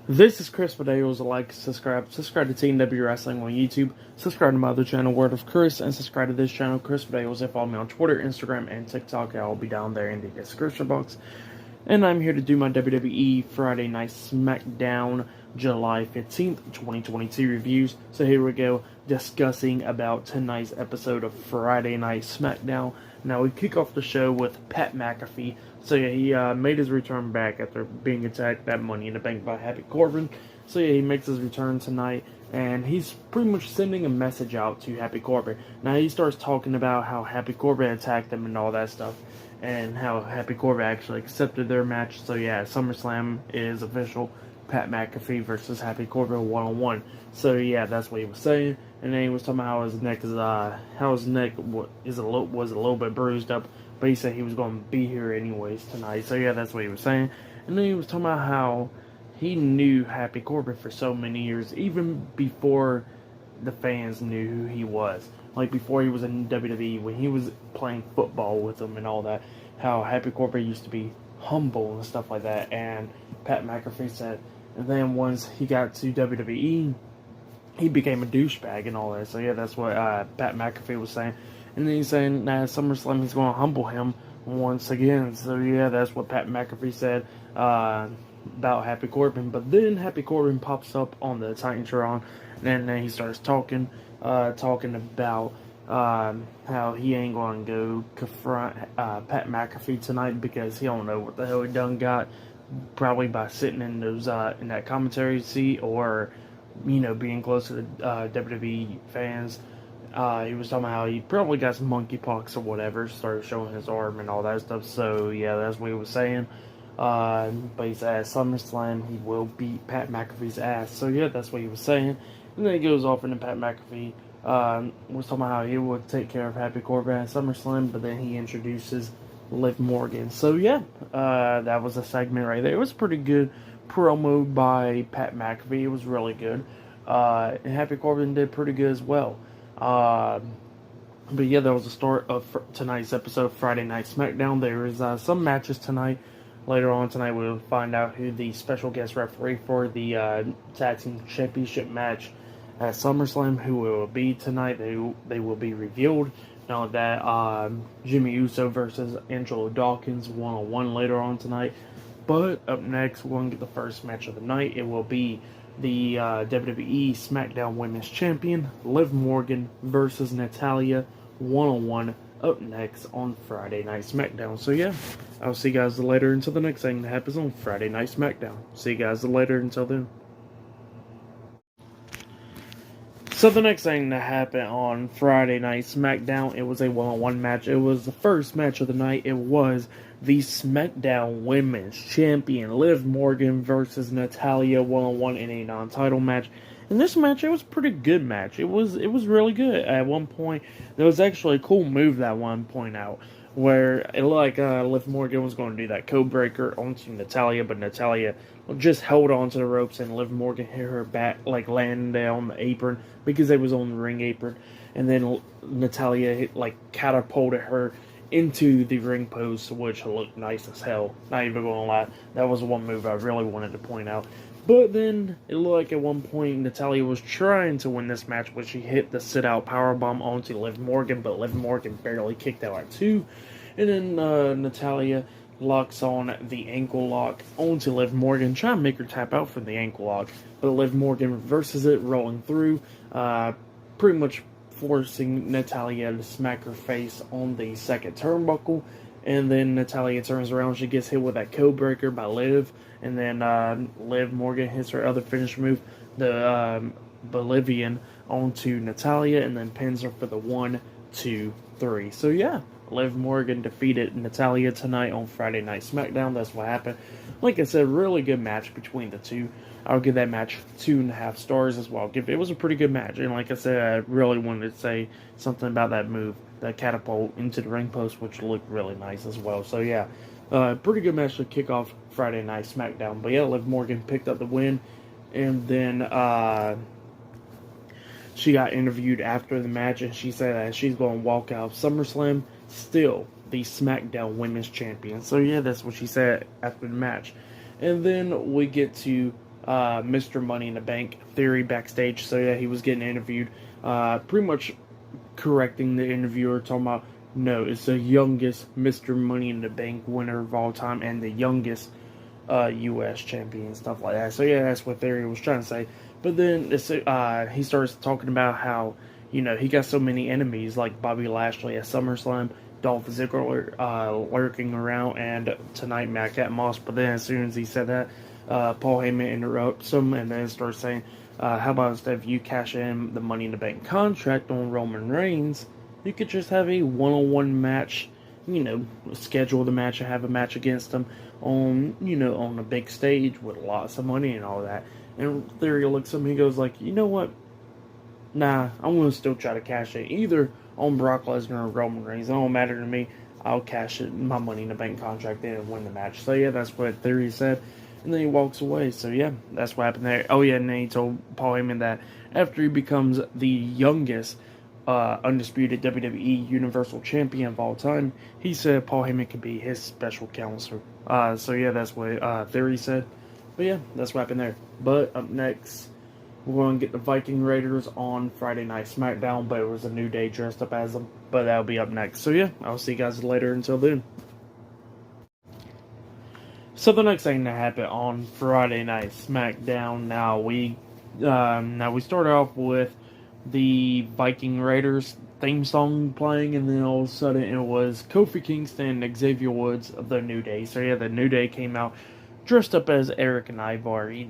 This is Chris Videos. Like, subscribe to Team W Wrestling on YouTube. Subscribe to my other channel, Word of Chris, and subscribe to this channel, Chris Videos. And follow me on Twitter, Instagram, and TikTok. I'll be down there in the description box. And I'm here to do my WWE Friday Night SmackDown July 15th, 2022 reviews. So here we go, discussing about tonight's episode of Friday Night SmackDown. Now we kick off the show with Pat McAfee. So yeah, he made his return back after being attacked that Money in the Bank by Happy Corbin. So yeah, he makes his return tonight, and he's pretty much sending a message out to Happy Corbin. Now he starts talking about how Happy Corbin attacked him and all that stuff, and how Happy Corbin actually accepted their match. So yeah, SummerSlam is official. Pat McAfee versus Happy Corbin 1-on-1. So yeah, that's what he was saying. And then he was talking about how his neck was a little bit bruised up, but he said he was going to be here anyways tonight. So yeah, that's what he was saying. And then he was talking about how he knew Happy Corbin for so many years, even before the fans knew who he was. Like before he was in WWE, when he was playing football with them and all that, how Happy Corbin used to be humble and stuff like that. And Pat McAfee said, and then once he got to WWE, he became a douchebag and all that. So yeah, that's what Pat McAfee was saying. And then he's saying that SummerSlam he's going to humble him once again. So yeah, that's what Pat McAfee said about Happy Corbin. But then Happy Corbin pops up on the Titantron, and then he starts talking about how he ain't going to go confront Pat McAfee tonight because he don't know what the hell he done got. Probably by sitting in those in that commentary seat, or being close to the WWE fans. He was talking about how he probably got some monkeypox or whatever. Started showing his arm and all that stuff. So yeah, that's what he was saying. But he said at SummerSlam he will beat Pat McAfee's ass. So yeah, that's what he was saying. And then he goes off, and then Pat McAfee was talking about how he would take care of Happy Corbin at SummerSlam. But then he introduces Liv Morgan. So yeah, that was a segment right there. It was pretty good promo by Pat McAfee. It was really good. And Happy Corbin did pretty good as well. But yeah, that was the start of tonight's episode of Friday Night SmackDown. There is some matches tonight. Later on tonight, we'll find out who the special guest referee for the Tag Team Championship match at SummerSlam, who it will be tonight. They will be revealed. Now that Jimmy Uso versus Angelo Dawkins 1-on-1 later on tonight. But up next, we're going to get the first match of the night. It will be the WWE SmackDown Women's Champion, Liv Morgan versus Natalya 1-on-1 up next on Friday Night SmackDown. So yeah, I'll see you guys later until the next thing that happens on Friday Night SmackDown. See you guys later until then. So the next thing that happened on Friday Night SmackDown, it was a one-on-one match. It was the first match of the night. It was the SmackDown Women's Champion, Liv Morgan versus Natalya 1-on-1 in a non-title match. In this match, it was a pretty good match. It was really good. At one point, there was actually a cool move that one point out, where it looked like Liv Morgan was going to do that code breaker onto Natalya, but Natalya just held onto the ropes, and Liv Morgan hit her back, like landing down the apron, because they was on the ring apron, and then Natalya catapulted her into the ring post, which looked nice as hell. Not even gonna lie, that was one move I really wanted to point out. But then it looked like at one point Natalya was trying to win this match, but she hit the sit-out powerbomb onto Liv Morgan, but Liv Morgan barely kicked out at 2. And then Natalya locks on the ankle lock onto Liv Morgan, trying to make her tap out from the ankle lock. But Liv Morgan reverses it, rolling through, pretty much forcing Natalya to smack her face on the second turnbuckle. And then Natalya turns around, she gets hit with that code breaker by Liv, and then Liv Morgan hits her other finish move, the Bolivian, onto Natalya, and then pins her for the 1, 2, 3. So yeah, Liv Morgan defeated Natalya tonight on Friday Night SmackDown. That's what happened. Like I said, really good match between the two. I'll give that match 2.5 stars as well. It was a pretty good match, and like I said, I really wanted to say something about that move, that catapult into the ring post, which looked really nice as well. So yeah, pretty good match to kick off Friday Night SmackDown. But yeah, Liv Morgan picked up the win, and then she got interviewed after the match, and she said that she's going to walk out of SummerSlam still the SmackDown Women's Champion. So yeah, that's what she said after the match. And then we get to Mr. Money in the Bank Theory backstage. So yeah, he was getting interviewed, pretty much correcting the interviewer, talking about, no, it's the youngest Mr. Money in the Bank winner of all time and the youngest U.S. champion, stuff like that. So yeah, that's what Theory was trying to say. But then he starts talking about how, he got so many enemies like Bobby Lashley at SummerSlam, Dolph Ziggler lurking around, and tonight Matt Moss. But then as soon as he said that, Paul Heyman interrupts him and then starts saying, how about instead of you cash in the Money in the Bank contract on Roman Reigns, you could just have a one-on-one match, schedule the match and have a match against him on, on a big stage with lots of money and all that. And Theory looks at him, he goes like, you know what? Nah, I'm going to still try to cash it either on Brock Lesnar or Roman Reigns. It don't matter to me. I'll cash it, my Money in the Bank contract in and win the match. So yeah, that's what Theory said. And then he walks away. So yeah, that's what happened there. Oh yeah, and then he told Paul Heyman that after he becomes the youngest undisputed WWE Universal Champion of all time, he said Paul Heyman could be his special counselor. So yeah, that's what Theory said. But yeah, that's what happened there. But up next, we're going to get the Viking Raiders on Friday Night SmackDown, but it was a New Day dressed up as them. But that'll be up next. So yeah, I'll see you guys later. Until then. So the next thing that happened on Friday Night SmackDown, now we started off with the Viking Raiders theme song playing, and then all of a sudden it was Kofi Kingston and Xavier Woods of the New Day. So yeah, the New Day came out dressed up as Eric and Ivar, and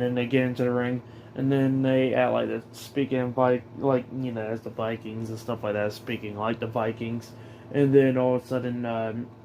then they get into the ring, and then they act like they're speaking as the Vikings and stuff like that, speaking like the Vikings. And then all of a sudden,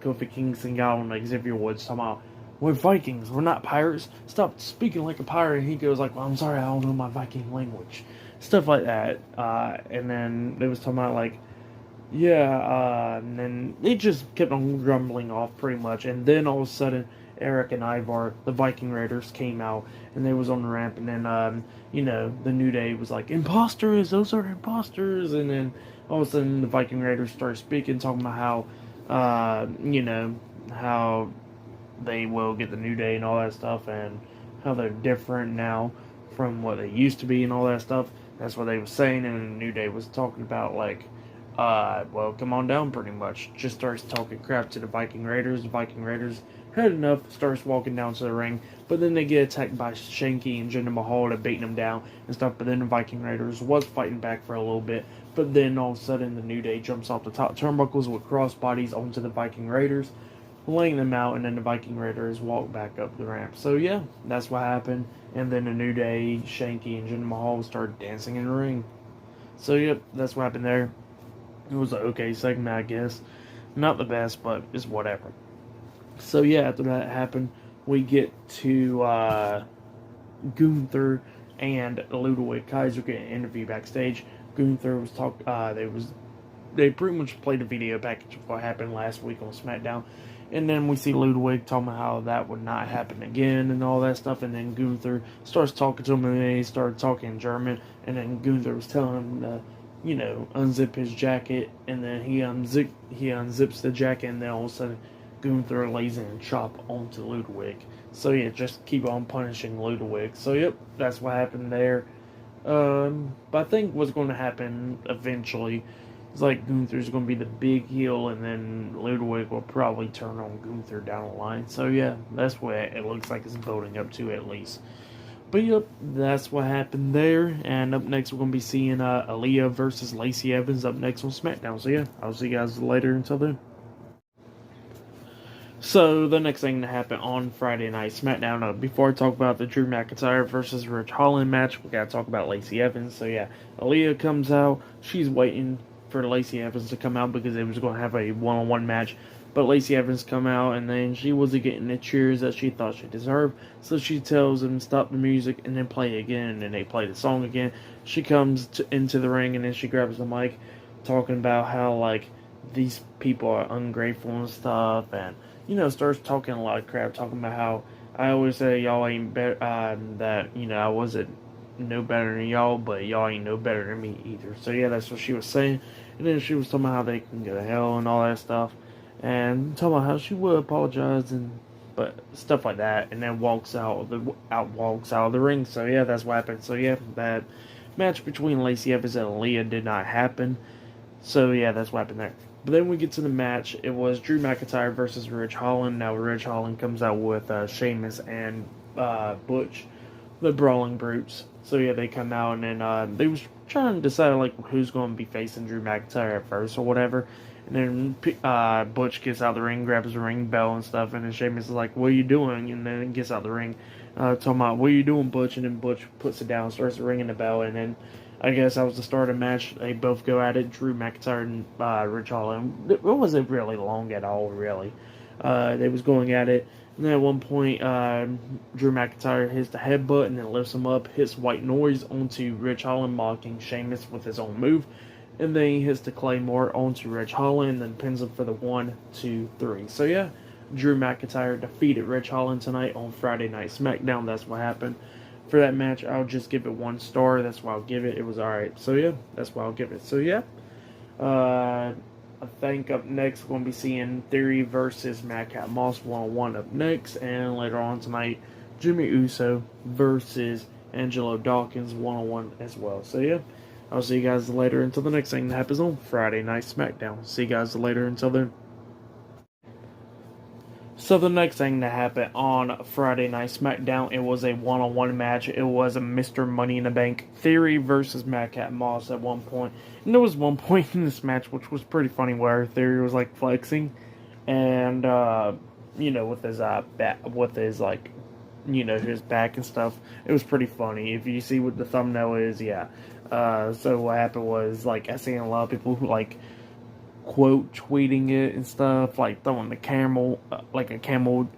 Kofi Kingston got on Xavier Woods talking about, we're Vikings, we're not pirates. Stop speaking like a pirate. And he goes like, well, I'm sorry, I don't know my Viking language. Stuff like that. And then they was talking about and then they just kept on grumbling off pretty much. And then all of a sudden, Eric and Ivar, the Viking Raiders, came out, and they was on the ramp, and then, the New Day was like, imposters, those are imposters, and then all of a sudden the Viking Raiders started speaking, talking about how, how they will get the New Day and all that stuff, and how they're different now from what they used to be and all that stuff. That's what they was saying, and the New Day was talking about, well, come on down, pretty much. Just starts talking crap to the Viking Raiders. The Viking Raiders had enough, starts walking down to the ring, but then they get attacked by Shanky and Jinder Mahal to beating them down and stuff. But then the Viking Raiders was fighting back for a little bit, but then all of a sudden the New Day jumps off the top turnbuckles with crossbodies onto the Viking Raiders, laying them out, and then the Viking Raiders walk back up the ramp. So yeah, that's what happened. And then the New Day, Shanky, and Jinder Mahal started dancing in the ring. So yep, that's what happened there. It was an okay segment, I guess. Not the best, but it's whatever. So yeah, after that happened, we get to Gunther and Ludwig Kaiser getting an interview backstage. Gunther was they pretty much played a video package of what happened last week on SmackDown, and then we see Ludwig talking about how that would not happen again and all that stuff. And then Gunther starts talking to him, and then he started talking in German, and then Gunther was telling him to, unzip his jacket, and then he unzips the jacket, and then all of a sudden Gunther lays in a chop onto Ludwig. So yeah, just keep on punishing Ludwig. So yep, that's what happened there. But I think what's going to happen eventually is Gunther's going to be the big heel, and then Ludwig will probably turn on Gunther down the line. So yeah, that's what it looks like it's building up to, at least. But yep, that's what happened there. And up next, we're going to be seeing Aaliyah versus Lacey Evans up next on SmackDown. So yeah, I'll see you guys later. Until then. So, the next thing that happened on Friday Night SmackDown, before I talk about the Drew McIntyre versus Richholland match, we gotta talk about Lacey Evans. So yeah, Aaliyah comes out. She's waiting for Lacey Evans to come out because they was going to have a one-on-one match. But Lacey Evans come out, and then she wasn't getting the cheers that she thought she deserved. So she tells them stop the music and then play again, and then they play the song again. She comes into the ring, and then she grabs the mic, talking about how, these people are ungrateful and stuff, and starts talking a lot of crap, talking about how I always say y'all ain't better, that, I wasn't no better than y'all, but y'all ain't no better than me either. So yeah, that's what she was saying. And then she was talking about how they can go to hell and all that stuff, and talking about how she would apologize, but stuff like that, and then walks out of the ring. So yeah, that's what happened. So yeah, that match between Lacey Evans and Aaliyah did not happen. So yeah, that's what happened there. But then we get to the match. It was Drew McIntyre versus Richholland. Now Richholland comes out with Sheamus and Butch, the Brawling Brutes. So yeah, they come out, and then they was trying to decide like who's going to be facing Drew McIntyre at first or whatever. And then Butch gets out of the ring, grabs the ring bell and stuff, and then Sheamus is like, "What are you doing?" And then gets out of the ring, talking about, "What are you doing, Butch?" And then Butch puts it down, starts ringing the bell, and then I guess that was the start of the match. They both go at it, Drew McIntyre and Rich Holland. It wasn't really long at all, really. They was going at it. And then at one point, Drew McIntyre hits the headbutt and then lifts him up, hits white noise onto Rich Holland, mocking Sheamus with his own move. And then he hits the Claymore onto Rich Holland and then pins him for the 1, 2, 3. So yeah, Drew McIntyre defeated Rich Holland tonight on Friday Night SmackDown. That's what happened. For that match, I'll just give it 1 star. That's why I'll give it. It was alright. So yeah, that's why I'll give it. So yeah, I think up next we're going to be seeing Theory versus Madcap Moss 1-on-1 up next. And later on tonight, Jimmy Uso versus Angelo Dawkins 1-on-1 as well. So yeah, I'll see you guys later until the next thing that happens on Friday Night SmackDown. See you guys later until then. So the next thing that happened on Friday Night SmackDown, it was a 1-on-1 match. It was a Mr. Money in the Bank Theory versus Madcap Moss at one point. And there was one point in this match which was pretty funny where Theory was like flexing, and with his like, his back and stuff. It was pretty funny. If you see what the thumbnail is, yeah. So what happened was, like, I seen a lot of people who like quote tweeting it and stuff, like throwing the camel, like a camel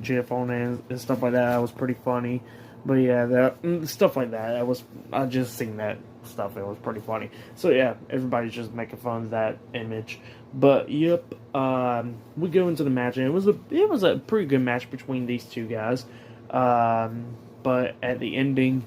gif on it and stuff like that. That was pretty funny. But yeah, that stuff like that. I just seen that stuff. It was pretty funny. So yeah, everybody's just making fun of that image. But yep, we go into the match, and it was a pretty good match between these two guys. But at the ending,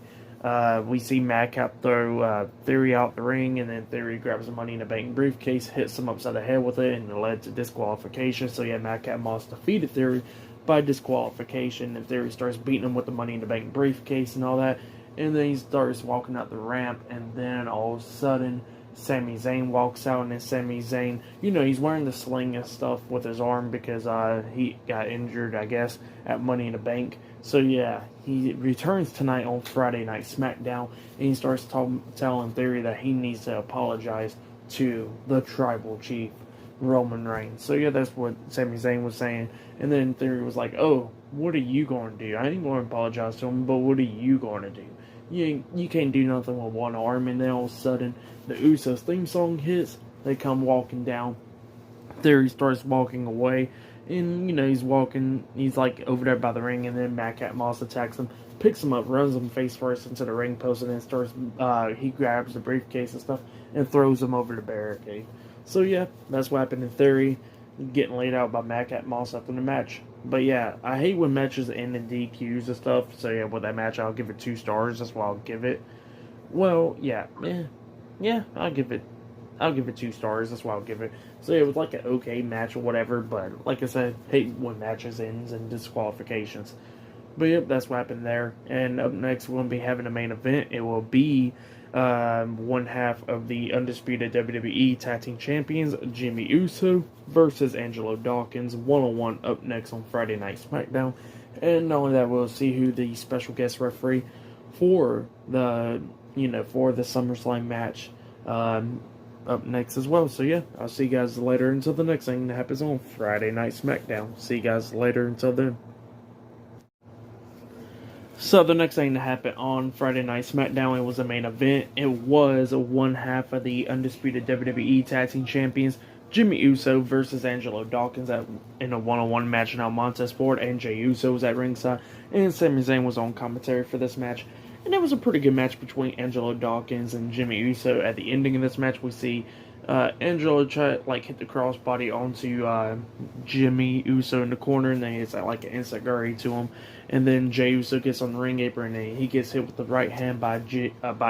we see Madcap throw Theory out the ring, and then Theory grabs the Money in the Bank briefcase, hits him upside the head with it, and it led to disqualification. So yeah, Madcap Moss defeated Theory by disqualification, and Theory starts beating him with the Money in the Bank briefcase and all that. And then he starts walking out the ramp, and then all of a sudden, Sami Zayn walks out, and then Sami Zayn, he's wearing the sling and stuff with his arm because he got injured, I guess, at Money in the Bank. So yeah, he returns tonight on Friday Night SmackDown, and he starts telling Theory that he needs to apologize to the Tribal Chief, Roman Reigns. So yeah, that's what Sami Zayn was saying. And then Theory was like, "Oh, what are you going to do? I ain't going to apologize to him, but what are you going to do? You can't do nothing with one arm." And then all of a sudden, the Usos theme song hits. They come walking down. Theory starts walking away. And, he's walking, he's like over there by the ring, and then Madcap Moss attacks him, picks him up, runs him face first into the ring post, and then he grabs the briefcase and stuff, and throws him over the barricade. So yeah, that's what happened in Theory, getting laid out by Madcap Moss after the match. But yeah, I hate when matches end in DQs and stuff, so yeah, with that match, I'll give it 2 stars, that's why I'll give it. Well, yeah, I'll give it 2 stars. That's why I'll give it. So it was like an okay match or whatever. But like I said, hate when matches ends and disqualifications. But yep, that's what happened there. And up next, we're going to be having a main event. It will be one half of the undisputed WWE Tag Team Champions, Jimmy Uso versus Angelo Dawkins, 1-on-1 up next on Friday Night SmackDown. And not only that, we'll see who the special guest referee for the SummerSlam match up next as well. So yeah, I'll see you guys later until the next thing that happens on Friday Night SmackDown. See you guys later until then. So the next thing that happened on Friday Night SmackDown, it was a main event. It was one half of the undisputed WWE Tag Team Champions, Jimmy Uso versus Angelo Dawkins in a 1-on-1 match. Now Montez Ford and Jey Uso was at ringside, and Sami Zayn was on commentary for this match. And it was a pretty good match between Angelo Dawkins and Jimmy Uso. At the ending of this match, we see Angelo try hit the crossbody onto Jimmy Uso in the corner, and then it's like an instant guri to him. And then Jey Uso gets on the ring apron, and he gets hit with the right hand by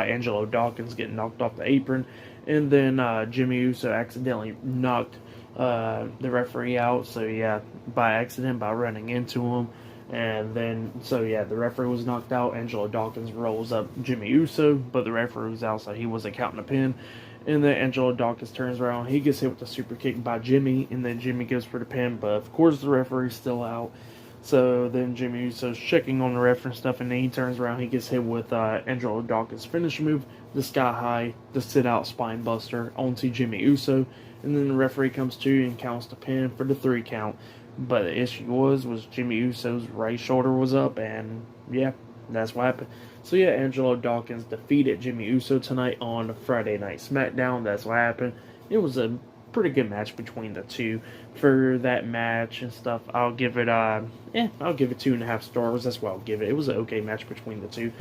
Angelo Dawkins, getting knocked off the apron. And then Jimmy Uso accidentally knocked the referee out. So yeah, by accident, by running into him. And then, so yeah, the referee was knocked out. Angelo Dawkins rolls up Jimmy Uso, but the referee was out, so he wasn't counting a pin. And then Angelo Dawkins turns around. He gets hit with a super kick by Jimmy, and then Jimmy goes for the pin, but of course the referee's still out. So then Jimmy Uso's checking on the ref and stuff, and then he turns around. He gets hit with Angelo Dawkins' finish move, the Sky High, the sit out spine buster onto Jimmy Uso. And then the referee comes to and counts the pin for the 3 count. But the issue was Jimmy Uso's right shoulder was up, and yeah, that's what happened. So yeah, Angelo Dawkins defeated Jimmy Uso tonight on Friday Night SmackDown. That's what happened. It was a pretty good match between the two. For that match and stuff, I'll give it I'll give it 2.5 stars. That's what I'll give it. It was an okay match between the two.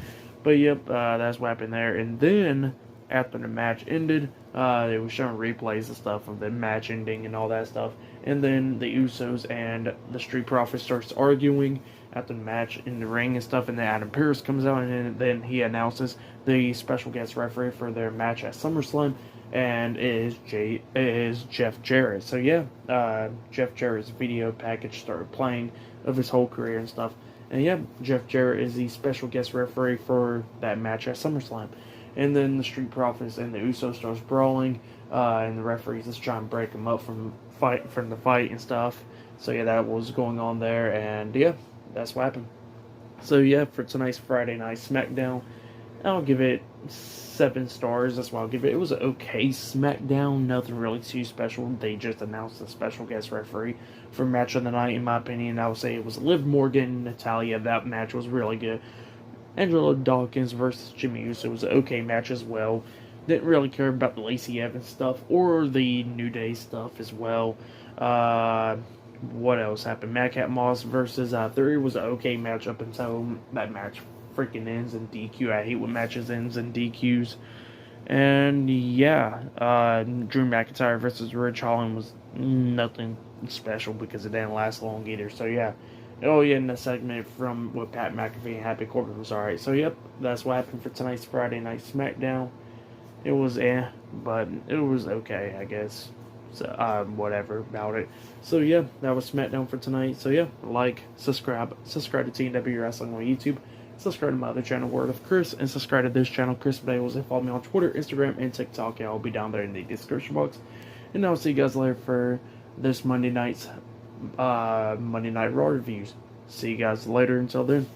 But yep, that's what happened there. And then after the match ended, they were showing replays and stuff of the match ending and all that stuff. And then the Usos and the Street Profits starts arguing after the match in the ring and stuff. And then Adam Pearce comes out, and then he announces the special guest referee for their match at SummerSlam, and it is Jeff Jarrett. So yeah, Jeff Jarrett's video package started playing of his whole career and stuff. And yeah, Jeff Jarrett is the special guest referee for that match at SummerSlam. And then the Street Profits and the Usos starts brawling, and the referees just trying to break them up from the fight and stuff. So yeah, that was going on there, and yeah, that's what happened. So yeah, for tonight's Friday Night SmackDown, I'll give it 7 stars. That's what I'll give it. It was an okay SmackDown, nothing really too special. They just announced a special guest referee for match of the night. In my opinion, I would say it was Liv Morgan Natalya. That match was really good. Angelo Dawkins versus Jimmy Uso was an okay match as well. Didn't really care about the Lacey Evans stuff or the New Day stuff as well. What else happened? Madcap Moss versus Theory was an okay match up until that match freaking ends in DQ. I hate when matches ends in DQs. And yeah, Drew McIntyre versus Richholland was nothing special because it didn't last long either. So yeah. Oh yeah, and the segment from with Pat McAfee and Happy Corbin was alright. So yep, that's what happened for tonight's Friday Night SmackDown. It was but it was okay, I guess. So whatever about it. So yeah, that was SmackDown for tonight. So yeah, like, subscribe to TNW Wrestling on YouTube. Subscribe to my other channel, Word of Chris, and subscribe to this channel, Chris Bales, and follow me on Twitter, Instagram, and TikTok. I'll be down there in the description box. And I'll see you guys later for this Monday Night Raw reviews. See you guys later. Until then.